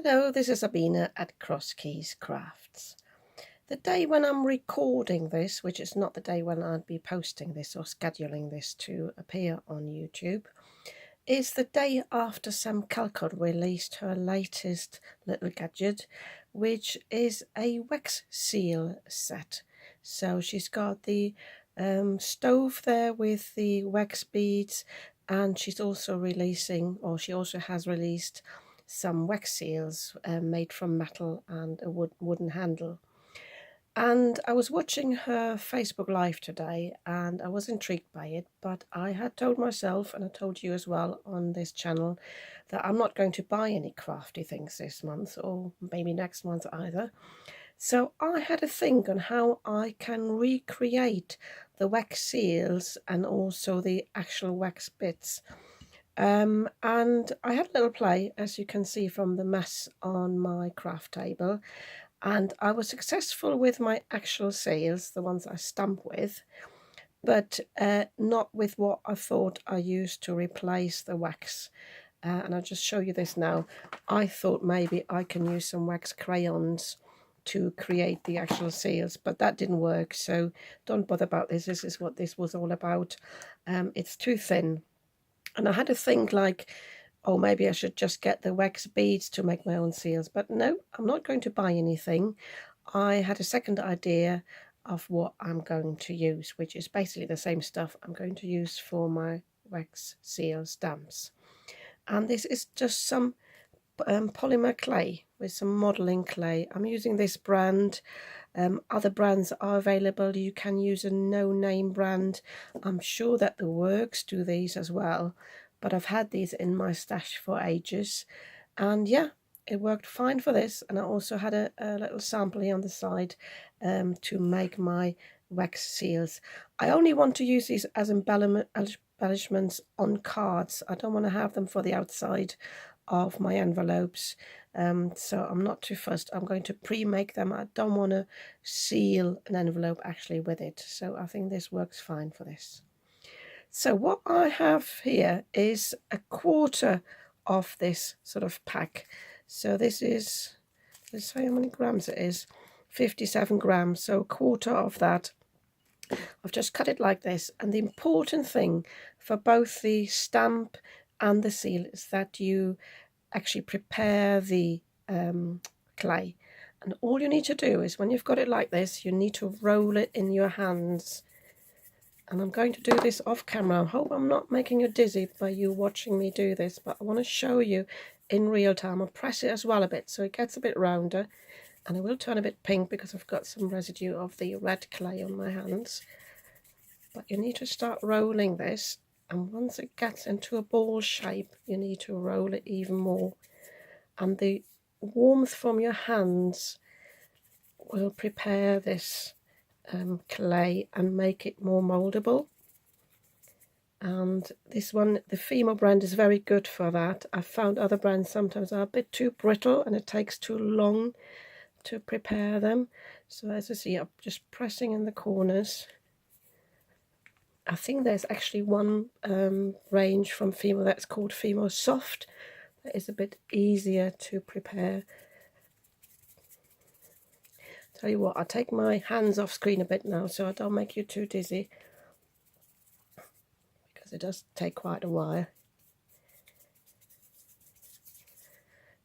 Hello, this is Sabina at Cross Keys Crafts. The day when I'm recording this, which is not the day when I'd be posting this or scheduling this to appear on YouTube, is the day after Sam Calcott released her latest little gadget, which is a wax seal set. So she's got the stove there with the wax beads, and she's also releasing, or she also has released, some wax seals made from metal and a wooden handle. And I was watching her Facebook Live today and I was intrigued by it, but I had told myself, and I told you as well on this channel, that I'm not going to buy any crafty things this month, or maybe next month either. So I had a think on how I can recreate the wax seals and also the actual wax bits. And I had a little play, as you can see from the mess on my craft table, and I was successful with my actual seals, the ones I stamp with, but not with what I thought I used to replace the wax. And I'll just show you this now. I thought maybe I can use some wax crayons to create the actual seals, but that didn't work, so don't bother about this. This is what this was all about. It's too thin. And I had to think like, oh, maybe I should just get the wax beads to make my own seals. But no, I'm not going to buy anything. I had a second idea of what I'm going to use, which is basically the same stuff I'm going to use for my wax seal stamps. And this is just some polymer clay with some modeling clay. I'm using this brand. Other brands are available. You can use a no-name brand. I'm sure that the Works do these as well, but I've had these in my stash for ages, and yeah, it worked fine for this. And I also had a little sample here on the side to make my wax seals. I only want to use these as embellishments on cards. I don't want to have them for the outside of my envelopes, so I'm not too fussed. I'm going to pre-make them. I don't want to seal an envelope actually with it, so I think this works fine for this. So what I have here is a quarter of this sort of pack. So this is, let's say how many grams it is, 57 grams, so a quarter of that. I've just cut it like this, and the important thing for both the stamp and the seal is that you actually prepare the clay. And all you need to do is, when you've got it like this, you need to roll it in your hands. And I'm going to do this off camera. I hope I'm not making you dizzy by you watching me do this, but I want to show you in real time. I'll press it as well a bit so it gets a bit rounder, and it will turn a bit pink because I've got some residue of the red clay on my hands. But you need to start rolling this, and once it gets into a ball shape, you need to roll it even more. And the warmth from your hands will prepare this clay and make it more moldable. And this one, the Fimo brand, is very good for that. I've found other brands sometimes are a bit too brittle and it takes too long to prepare them. So as you see, I'm just pressing in the corners. I think there's actually one range from Fimo that's called Fimo Soft that is a bit easier to prepare. Tell you what, I'll take my hands off screen a bit now so I don't make you too dizzy, because it does take quite a while.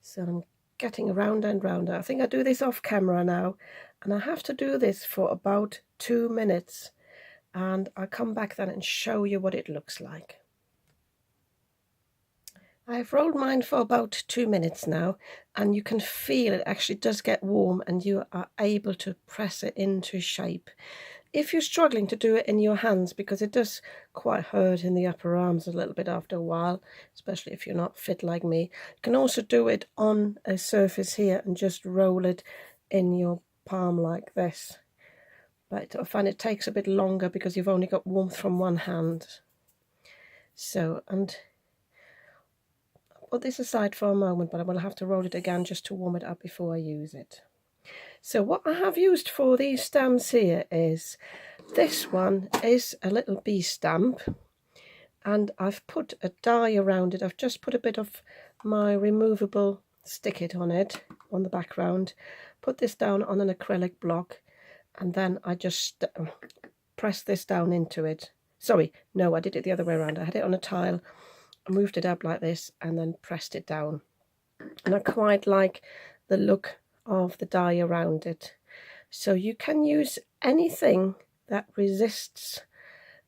So I'm getting rounder and rounder. I think I do this off camera now, and I have to do this for about 2 minutes, and I'll come back then and show you what it looks like. I've rolled mine for about 2 minutes now, and you can feel it actually does get warm and you are able to press it into shape. If you're struggling to do it in your hands, because it does quite hurt in the upper arms a little bit after a while, especially if you're not fit like me, you can also do it on a surface here and just roll it in your palm like this. But I find it takes a bit longer because you've only got warmth from one hand. So, and put this aside for a moment, but I will have to roll it again just to warm it up before I use it. So what I have used for these stamps here is, this one is a little bee stamp, and I've put a die around it. I've just put a bit of my removable stick it on it, on the background, put this down on an acrylic block, and then I just press this down into it. Sorry, no, I did it the other way around. I had it on a tile, I moved it up like this, and then pressed it down. And I quite like the look of the die around it. So you can use anything that resists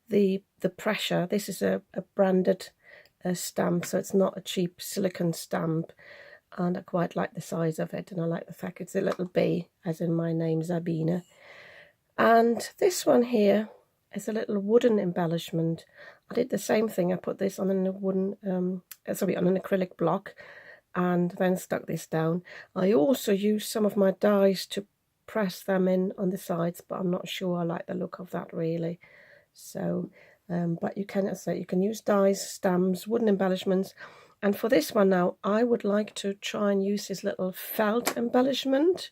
the pressure. This is a branded stamp, so it's not a cheap silicone stamp, and I quite like the size of it, and I like the fact it's a little B, as in my name, Zabina. And this one here is a little wooden embellishment. I did the same thing. I put this on a wooden, on an acrylic block, and then stuck this down. I also used some of my dies to press them in on the sides, but I'm not sure I like the look of that really. So, but you can, as I say, you can use dies, stamps, wooden embellishments. And for this one now, I would like to try and use this little felt embellishment.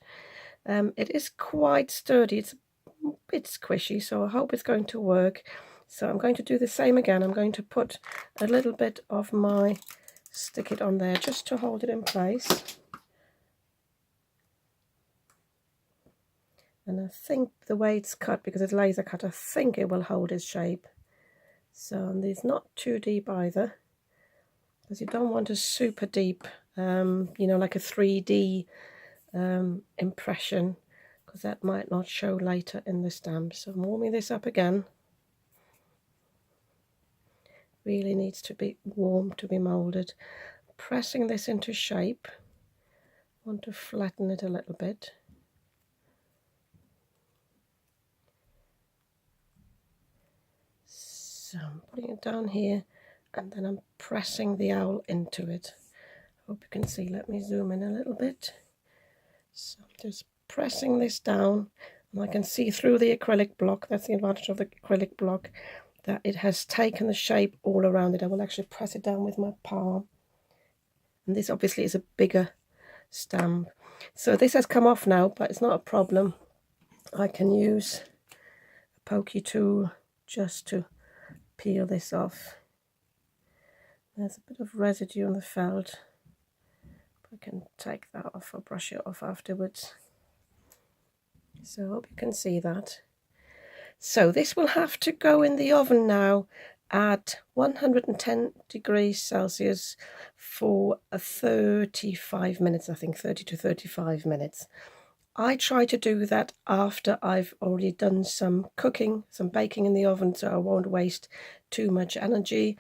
It is quite sturdy. It's a bit squishy, so I hope it's going to work. So I'm going to do the same again. I'm going to put a little bit of my, stick it on there just to hold it in place. And I think the way it's cut, because it's laser cut, I think it will hold its shape. So it's not too deep either, because you don't want a super deep, you know, like a 3D impression, because that might not show later in the stamp. So I'm warming this up again. Really needs to be warm to be molded. Pressing this into shape. Want to flatten it a little bit. So I'm putting it down here, and then I'm pressing the owl into it. Hope you can see. Let me zoom in a little bit. So I'm just pressing this down, and I can see through the acrylic block. That's the advantage of the acrylic block, that it has taken the shape all around it. I will actually press it down with my palm. And this obviously is a bigger stamp. So this has come off now, but it's not a problem. I can use a pokey tool just to peel this off. There's a bit of residue on the felt. I can take that off or brush it off afterwards. So I hope you can see that. So this will have to go in the oven now at 110 degrees Celsius for 35 minutes, I think 30 to 35 minutes. I try to do that after I've already done some cooking, some baking in the oven, so I won't waste too much energy.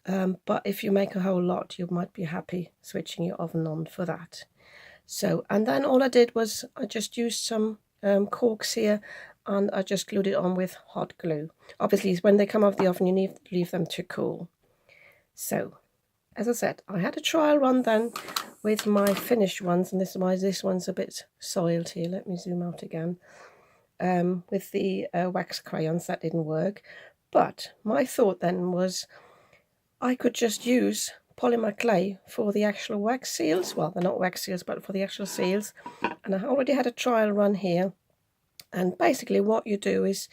But if you make a whole lot, you might be happy switching your oven on for that. So, and then all I did was I just used some corks here, and I just glued it on with hot glue. Obviously, when they come out of the oven, you need to leave them to cool. So, as I said, I had a trial run then with my finished ones, and this is why this one's a bit soiled here. Let me zoom out again. With the wax crayons, that didn't work. But my thought then was I could just use polymer clay for the actual wax seals. Well, they're not wax seals, but for the actual seals. And I already had a trial run here. And basically what you do is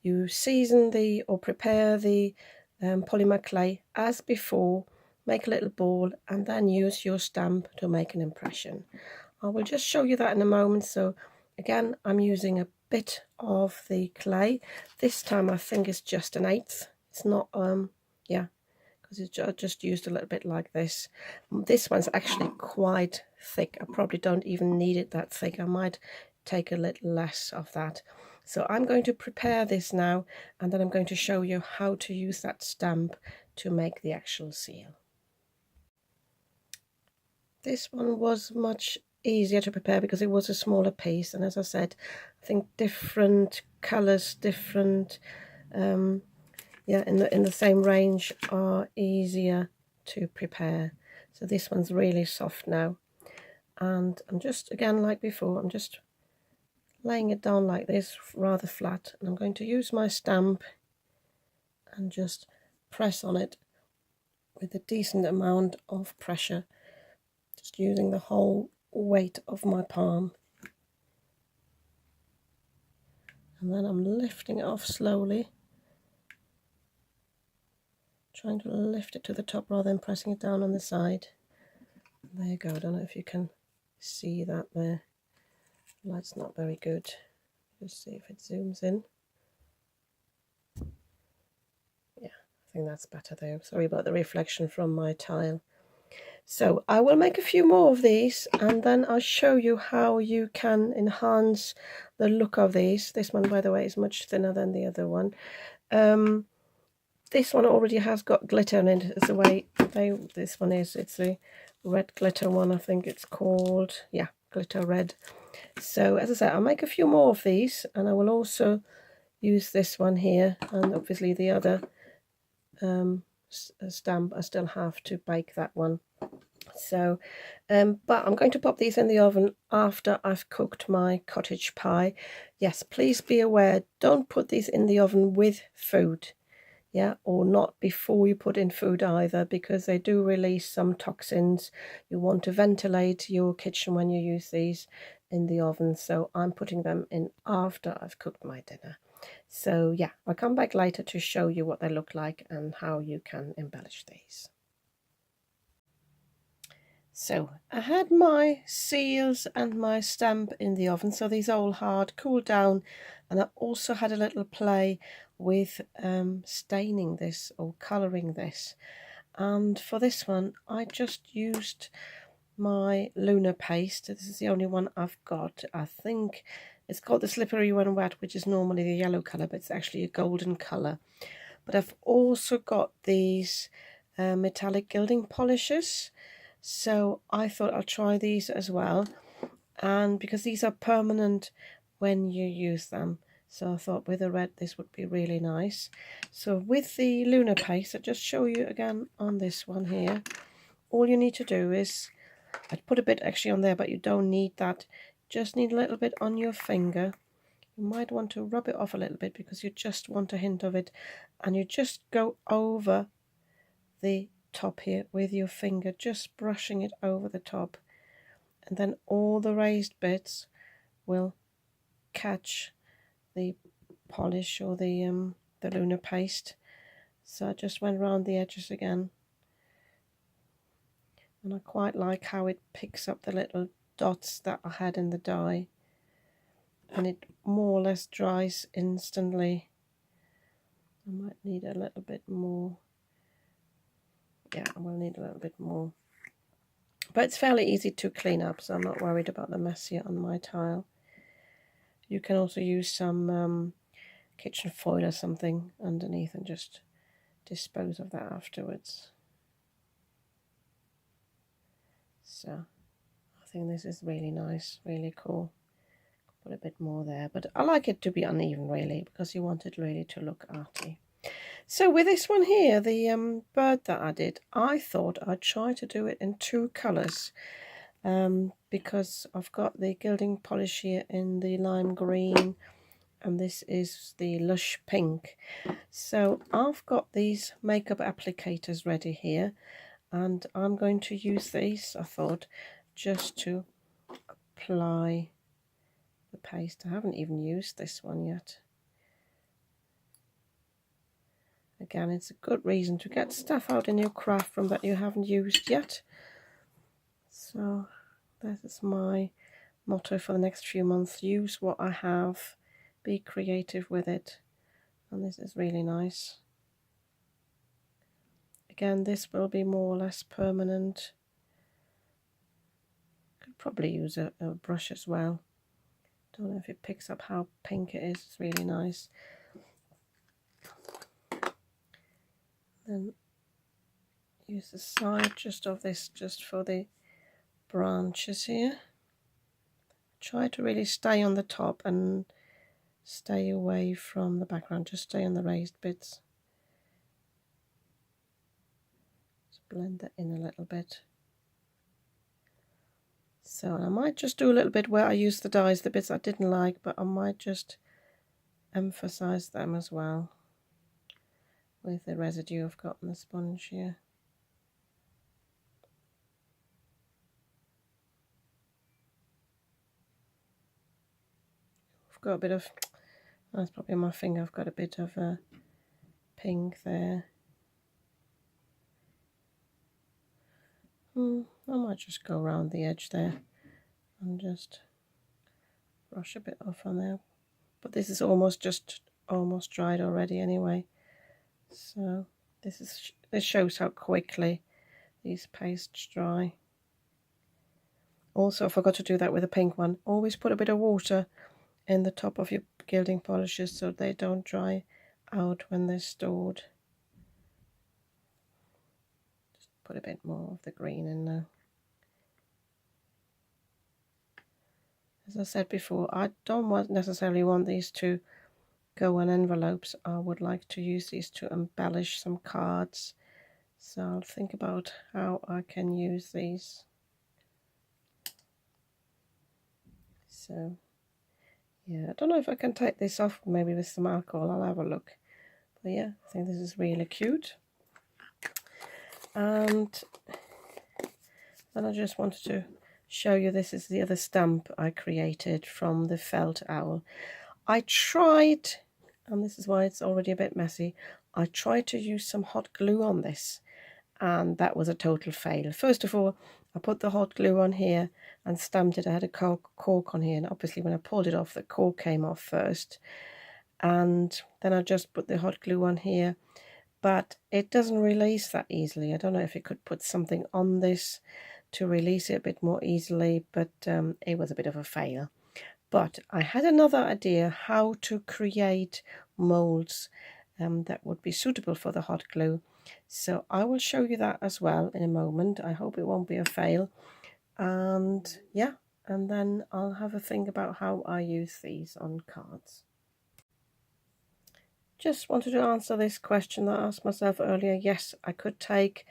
you season or prepare the polymer clay as before, make a little ball, and then use your stamp to make an impression. I will just show you that in a moment. So again, I'm using a bit of the clay. This time I think it's just 1/8. It's not, yeah, because I just used a little bit like this. This one's actually quite thick. I probably don't even need it that thick. I might take a little less of that. So I'm going to prepare this now, and then I'm going to show you how to use that stamp to make the actual seal. This one was much easier to prepare because it was a smaller piece, and as I said, I think different colours, different yeah, in the same range are easier to prepare. So this one's really soft now, and I'm just, again like before, I'm just laying it down like this, rather flat, and I'm going to use my stamp and just press on it with a decent amount of pressure, just using the whole weight of my palm. And then I'm lifting it off slowly, trying to lift it to the top rather than pressing it down on the side. There you go. I don't know if you can see that there. Light's not very good. Just see if it zooms in. Yeah, I think that's better there. Sorry about the reflection from my tile. So I will make a few more of these, and then I'll show you how you can enhance the look of these. This one, by the way, is much thinner than the other one. This one already has got glitter in it. It's the way this one is. It's a red glitter one, I think it's called. Yeah, glitter red. So as I said, I'll make a few more of these, and I will also use this one here, and obviously the other stamp. I still have to bake that one. So but I'm going to pop these in the oven after I've cooked my cottage pie. Yes, please be aware, don't put these in the oven with food, yeah, or not before you put in food either, because they do release some toxins. You want to ventilate your kitchen when you use these in the oven, so I'm putting them in after I've cooked my dinner. So yeah, I'll come back later to show you what they look like and how you can embellish these. So I had my seals and my stamp in the oven, so these are all hard, cooled down, and I also had a little play with staining this or colouring this. And for this one I just used my lunar paste. This is the only one I've got. I think it's called the Slippery When Wet, which is normally the yellow colour, but it's actually a golden colour. But I've also got these metallic gilding polishes, so I thought I'll try these as well, and because these are permanent when you use them, so I thought with the red this would be really nice. So with the lunar paste, I'll just show you again on this one here. All you need to do is, I'd put a bit actually on there, but you don't need that, just need a little bit on your finger. You might want to rub it off a little bit because you just want a hint of it, and you just go over the top here with your finger, just brushing it over the top, and then all the raised bits will catch the polish or the lunar paste. So I just went around the edges again, and I quite like how it picks up the little dots that I had in the dye, and it more or less dries instantly. I might need a little bit more. Yeah, I will need a little bit more, but it's fairly easy to clean up, so I'm not worried about the mess here on my tile. You can also use some kitchen foil or something underneath and just dispose of that afterwards. So I think this is really nice, really cool. Put a bit more there, but I like it to be uneven really, because you want it really to look arty. So with this one here, the bird that I did, I thought I'd try to do it in two colours, because I've got the gilding polish here in the lime green, and this is the lush pink. So I've got these makeup applicators ready here, and I'm going to use these, I thought, just to apply the paste. I haven't even used this one yet. Again, it's a good reason to get stuff out in your craft room that you haven't used yet. So that is my motto for the next few months. Use what I have, be creative with it, and this is really nice. Again, this will be more or less permanent. Could probably use a brush as well. Don't know if it picks up how pink it is. It's really nice. Then use the side just of this just for the branches here. Try to really stay on the top and stay away from the background. Just stay on the raised bits. Just blend that in a little bit. So I might just do a little bit where I use the dyes, the bits I didn't like, but I might just emphasize them as well with the residue I've got on the sponge here. I've got a bit of, that's probably on my finger, I've got a bit of pink there. I might just go around the edge there and just brush a bit off on there. But this is almost dried already anyway. So this shows how quickly these pastes dry. Also, I forgot to do that with the pink one. Always put a bit of water in the top of your gilding polishes so they don't dry out when they're stored. Just put a bit more of the green in now. As I said before, I don't necessarily want these to go on envelopes. I would like to use these to embellish some cards. So I'll think about how I can use these. So yeah, I don't know if I can take this off maybe with some alcohol. I'll have a look. But yeah, I think this is really cute. And then I just wanted to show you, this is the other stamp I created from the felt owl. I tried, and this is why it's already a bit messy, I tried to use some hot glue on this, and that was a total fail. First of all, I put the hot glue on here and stamped it. I had a cork on here, and obviously when I pulled it off, the cork came off first. And then I just put the hot glue on here, but it doesn't release that easily. I don't know if you could put something on this to release it a bit more easily, but it was a bit of a fail. But I had another idea how to create molds that would be suitable for the hot glue. So I will show you that as well in a moment. I hope it won't be a fail. And yeah, and then I'll have a think about how I use these on cards. Just wanted to answer this question that I asked myself earlier. Yes, I could take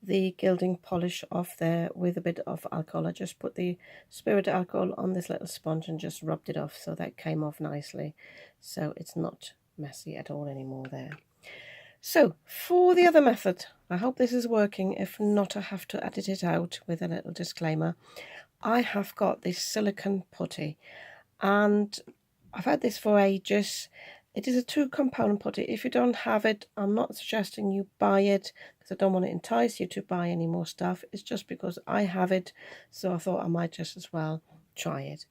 the gilding polish off there with a bit of alcohol. I just put the spirit alcohol on this little sponge and just rubbed it off, so that came off nicely. So it's not messy at all anymore there. So for the other method, I hope this is working. If not, I have to edit it out with a little disclaimer. I have got this silicone putty, and I've had this for ages. It is a 2-component putty. If you don't have it, I'm not suggesting you buy it, because I don't want to entice you to buy any more stuff. It's just because I have it, so I thought I might just as well try it.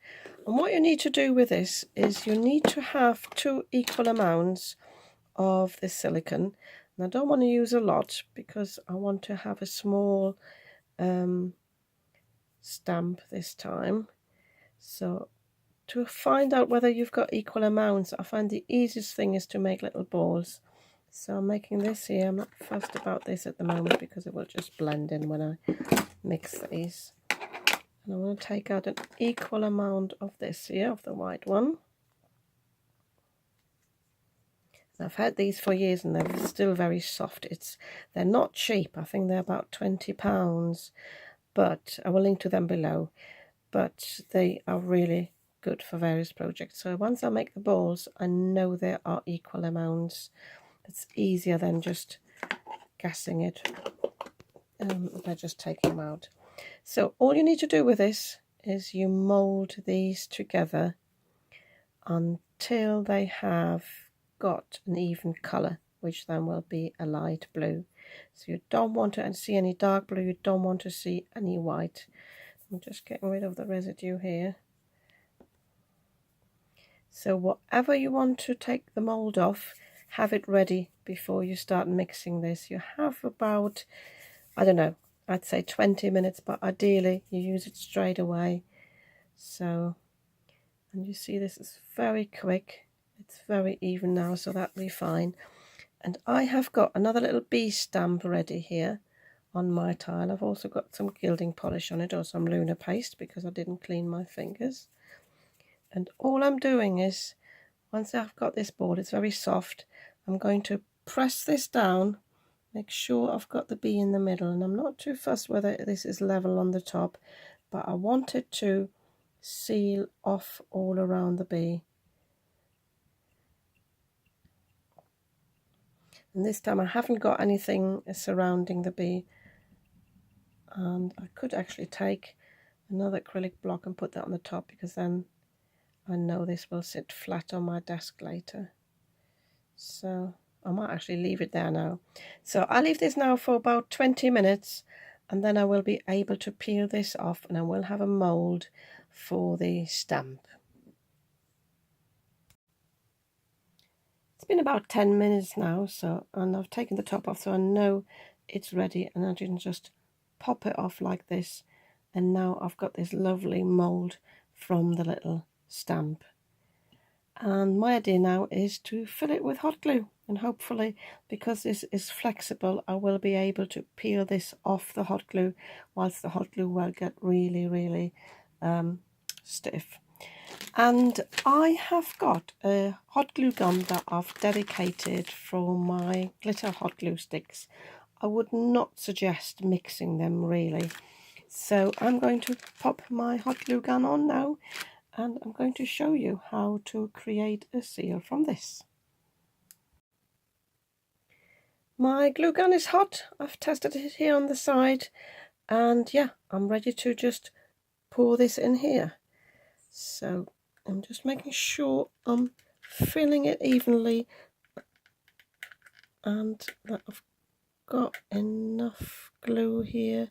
And what you need to do with this is you need to have 2 equal amounts of the silicone. And I don't want to use a lot because I want to have a small stamp this time. So to find out whether you've got equal amounts, I find the easiest thing is to make little balls. So I'm making this here. I'm not fussed about this at the moment because it will just blend in when I mix these. And I want to take out an equal amount of this here, of the white one. And I've had these for years and they're still very soft. They're not cheap. I think they're about £20, but I will link to them below. But they are really good for various projects. So once I make the balls, I know there are equal amounts. It's easier than just gassing it by just taking them out. So all you need to do with this is you mold these together until they have got an even color, which then will be a light blue. So you don't want to see any dark blue, you don't want to see any white. I'm just getting rid of the residue here. So whatever you want to take the mold off, have it ready before you start mixing this. You have about, I don't know, I'd say 20 minutes, but ideally you use it straight away. So, and you see this is very quick. It's very even now, so that'll be fine. And I have got another little bee stamp ready here on my tile. I've also got some gilding polish on it, or some lunar paste, because I didn't clean my fingers. And all I'm doing is, once I've got this ball, it's very soft, I'm going to press this down, make sure I've got the bee in the middle, and I'm not too fussed whether this is level on the top, but I want it to seal off all around the bee. And this time I haven't got anything surrounding the bee, and I could actually take another acrylic block and put that on the top, because then I know this will sit flat on my desk later. So I might actually leave it there now. So I'll leave this now for about 20 minutes and then I will be able to peel this off and I will have a mould for the stamp. It's been about 10 minutes now, and I've taken the top off so I know it's ready, and I can just pop it off like this, and now I've got this lovely mould from the little stamp. And my idea now is to fill it with hot glue, and hopefully, because this is flexible, I will be able to peel this off the hot glue whilst the hot glue will get really stiff. And I have got a hot glue gun that I've dedicated for my glitter hot glue sticks. I would not suggest mixing them really. So I'm going to pop my hot glue gun on now, and I'm going to show you how to create a seal from this. My glue gun is hot. I've tested it here on the side, and yeah, I'm ready to just pour this in here. So I'm just making sure I'm filling it evenly and that I've got enough glue here,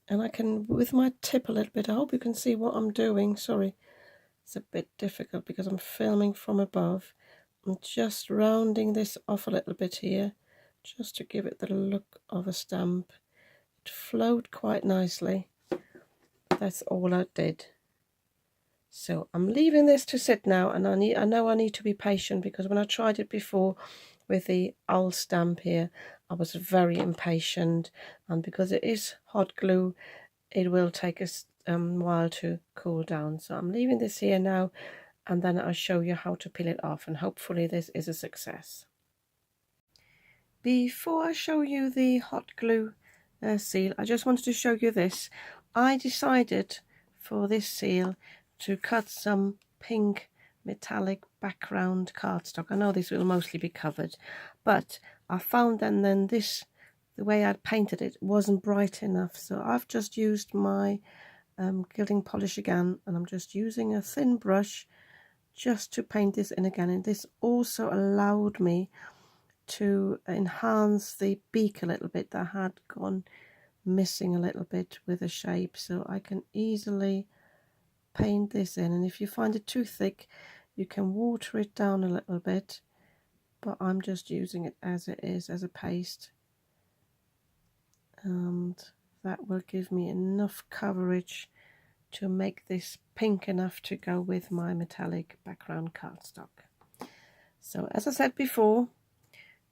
and I can, with my tip a little bit, I hope you can see what I'm doing. Sorry, it's a bit difficult because I'm filming from above. I'm just rounding this off a little bit here, just to give it the look of a stamp. It flowed quite nicely. That's all I did. So I'm leaving this to sit now, and I know I need to be patient, because when I tried it before with the old stamp here, I was very impatient, and because it is hot glue, it will take a while to cool down. So I'm leaving this here now, and then I'll show you how to peel it off, and hopefully this is a success. Before I show you the hot glue seal, I just wanted to show you this. I decided for this seal to cut some pink metallic background cardstock. I know this will mostly be covered, but I found then this, the way I'd painted it wasn't bright enough, so I've just used my gilding polish again, and I'm just using a thin brush just to paint this in again. And this also allowed me to enhance the beak a little bit that had gone missing a little bit with the shape, so I can easily paint this in. And if you find it too thick, you can water it down a little bit, but I'm just using it as it is, as a paste, and that will give me enough coverage to make this pink enough to go with my metallic background cardstock. So as I said before,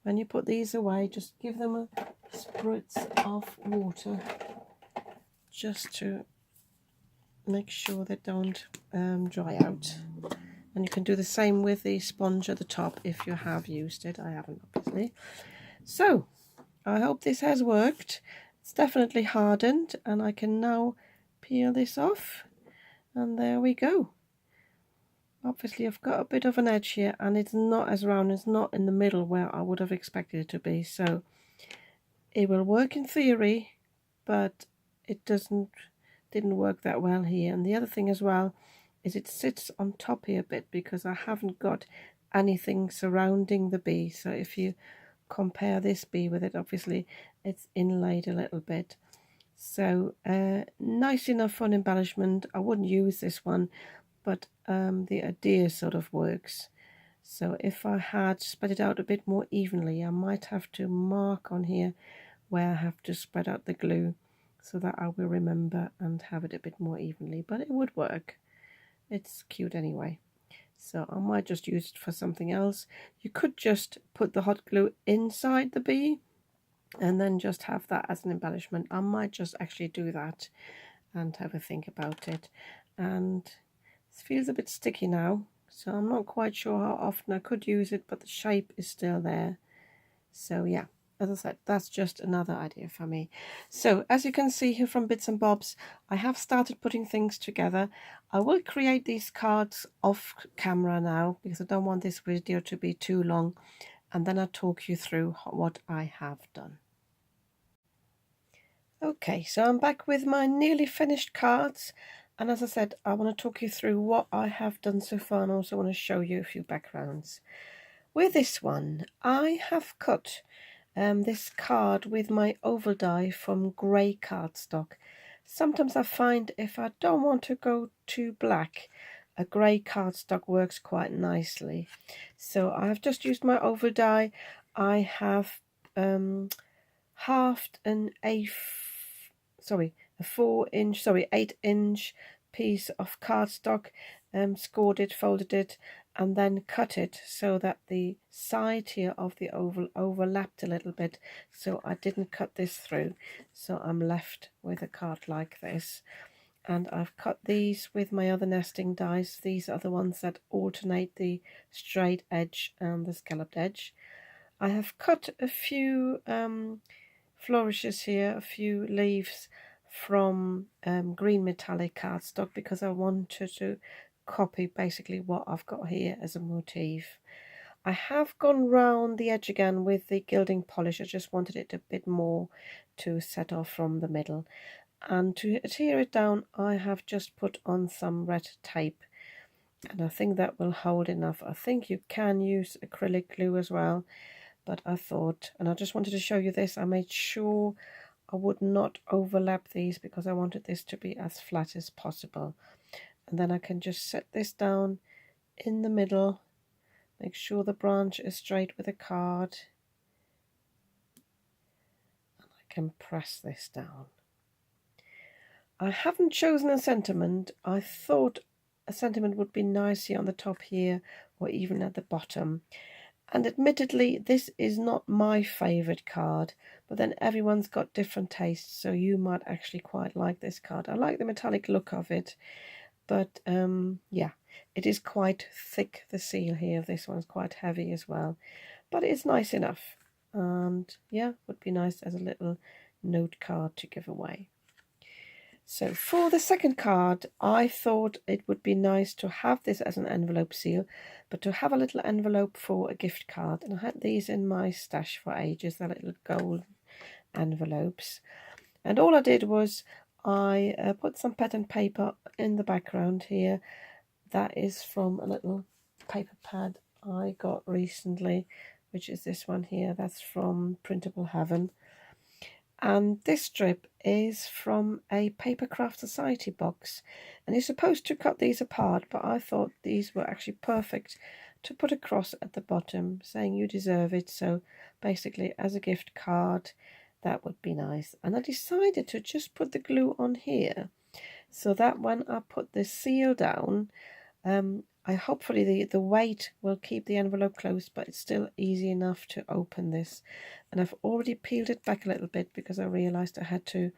when you put these away, just give them a spritz of water just to make sure they don't dry out. And you can do the same with the sponge at the top if you have used it. I haven't, obviously. So I hope this has worked. It's definitely hardened, and I can now peel this off, and there we go. Obviously I've got a bit of an edge here, and it's not as round, it's not in the middle where I would have expected it to be, so it will work in theory, but it didn't work that well here. And the other thing as well is it sits on top here a bit because I haven't got anything surrounding the bee. So if you compare this bee with it, obviously it's inlaid a little bit. So nice enough for an embellishment. I wouldn't use this one, but the idea sort of works. So if I had spread it out a bit more evenly, I might have to mark on here where I have to spread out the glue, so that I will remember and have it a bit more evenly, but it would work. It's cute anyway. So I might just use it for something else. You could just put the hot glue inside the bee and then just have that as an embellishment. I might just actually do that and have a think about it. And it feels a bit sticky now, so I'm not quite sure how often I could use it, but the shape is still there. So yeah, as I said, that's just another idea for me. So as you can see here from Bits and Bobs, I have started putting things together. I will create these cards off camera now because I don't want this video to be too long, and then I'll talk you through what I have done. Okay, so I'm back with my nearly finished cards, and as I said, I want to talk you through what I have done so far, and also want to show you a few backgrounds. With this one, I have cut this card with my oval die from grey cardstock. Sometimes I find if I don't want to go to black, a grey cardstock works quite nicely. So I've just used my oval die. I have halved an 8-inch piece of cardstock, scored it, folded it, and then cut it so that the side here of the oval overlapped a little bit, so I didn't cut this through, so I'm left with a card like this. And I've cut these with my other nesting dies. These are the ones that alternate the straight edge and the scalloped edge. I have cut a few flourishes here, a few leaves from green metallic cardstock because I wanted to copy basically what I've got here as a motif. I have gone round the edge again with the gilding polish. I just wanted it a bit more to set off from the middle. And to adhere it down, I have just put on some red tape, and I think that will hold enough. I think you can use acrylic glue as well, but I thought, and I just wanted to show you this, I made sure I would not overlap these because I wanted this to be as flat as possible. And then I can just set this down in the middle, make sure the branch is straight with the card, and I can press this down. I haven't chosen a sentiment. I thought a sentiment would be nice here on the top here, or even at the bottom. And admittedly, this is not my favourite card, but then everyone's got different tastes, so you might actually quite like this card. I like the metallic look of it, but yeah, it is quite thick, the seal here of this one's quite heavy as well, but it's nice enough, and yeah, would be nice as a little note card to give away. So for the second card, I thought it would be nice to have this as an envelope seal, but to have a little envelope for a gift card. And I had these in my stash for ages, the little gold envelopes. And all I did was I put some pattern paper in the background here. That is from a little paper pad I got recently, which is this one here. That's from Printable Heaven. And this strip is from a Paper Craft Society box, and you're supposed to cut these apart, but I thought these were actually perfect to put across at the bottom saying you deserve it. So basically as a gift card, that would be nice. And I decided to just put the glue on here so that when I put the seal down, hopefully the weight will keep the envelope closed, but it's still easy enough to open this. And I've already peeled it back a little bit because I realized I had to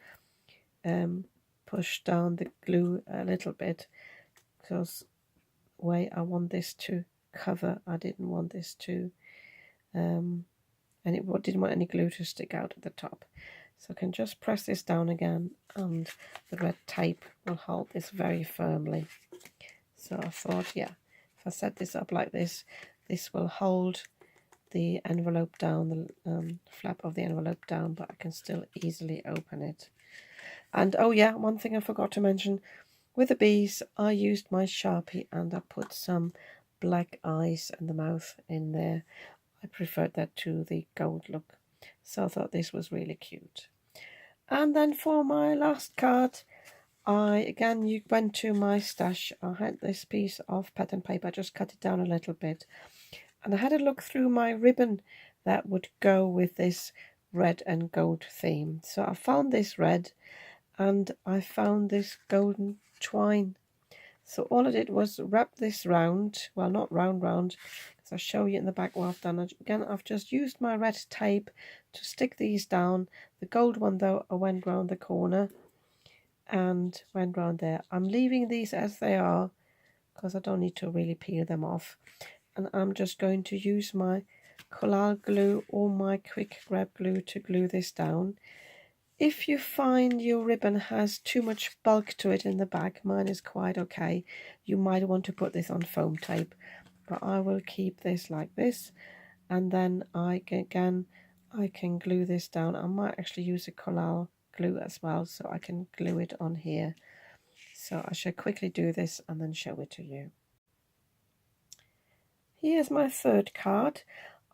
push down the glue a little bit, because the way I want this to cover, I didn't want this to didn't want any glue to stick out at the top. So I can just press this down again, and the red tape will hold this very firmly. So I thought, yeah, if I set this up like this, this will hold the envelope down, the flap of the envelope down, but I can still easily open it. And oh yeah, one thing I forgot to mention, with the bees, I used my Sharpie and I put some black eyes and the mouth in there. I preferred that to the gold look, so I thought this was really cute. And then for my last card, you went to my stash. I had this piece of pattern paper. I just cut it down a little bit, and I had a look through my ribbon that would go with this red and gold theme. So I found this red, and I found this golden twine. So all I did was wrap this round, well, not round, because I'll show you in the back what I've done. Again, I've just used my red tape to stick these down. The gold one, though, I went round the corner and went round there. I'm leaving these as they are because I don't need to really peel them off. And I'm just going to use my collal glue or my quick grab glue to glue this down. If you find your ribbon has too much bulk to it in the back, mine is quite okay, you might want to put this on foam tape, but I will keep this like this, and then I can glue this down. I might actually use a collal glue as well, so I can glue it on here. So I shall quickly do this and then show it to you. Here's my third card.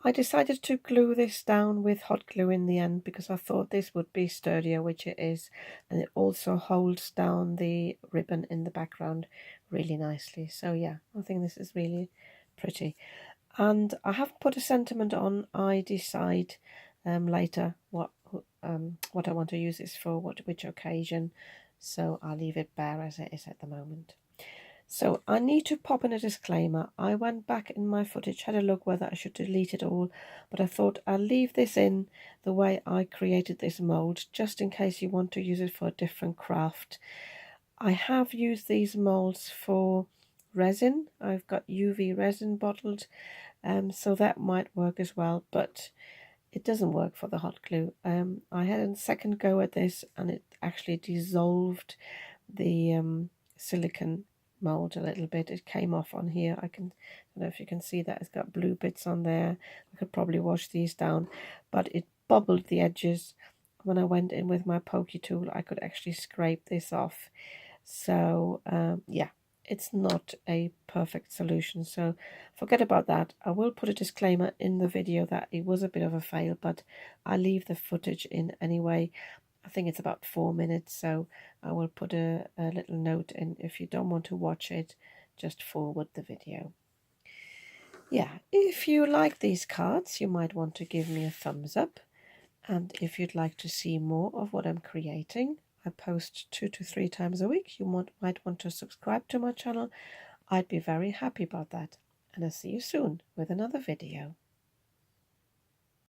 I decided to glue this down with hot glue in the end because I thought this would be sturdier, which it is, and it also holds down the ribbon in the background really nicely. So yeah, I think this is really pretty. And I haven't put a sentiment on. I decide later what I want to use this for, which occasion. So I'll leave it bare as it is at the moment. So I need to pop in a disclaimer. I went back in my footage, had a look whether I should delete it all, but I thought I'll leave this in the way I created this mould, just in case you want to use it for a different craft. I have used these moulds for resin. I've got UV resin bottled, so that might work as well, but it doesn't work for the hot glue. I had a second go at this and it actually dissolved the silicone mold a little bit. It came off on here. I don't know if you can see that. It's got blue bits on there. I could probably wash these down, but it bubbled the edges. When I went in with my pokey tool, I could actually scrape this off. So yeah, it's not a perfect solution, so forget about that. I will put a disclaimer in the video that it was a bit of a fail, but I leave the footage in anyway. I think it's about 4 minutes, so I will put a little note in. If you don't want to watch it, just forward the video. Yeah, if you like these cards, you might want to give me a thumbs up. And if you'd like to see more of what I'm creating, I post 2 to 3 times a week. You might want to subscribe to my channel. I'd be very happy about that. And I'll see you soon with another video.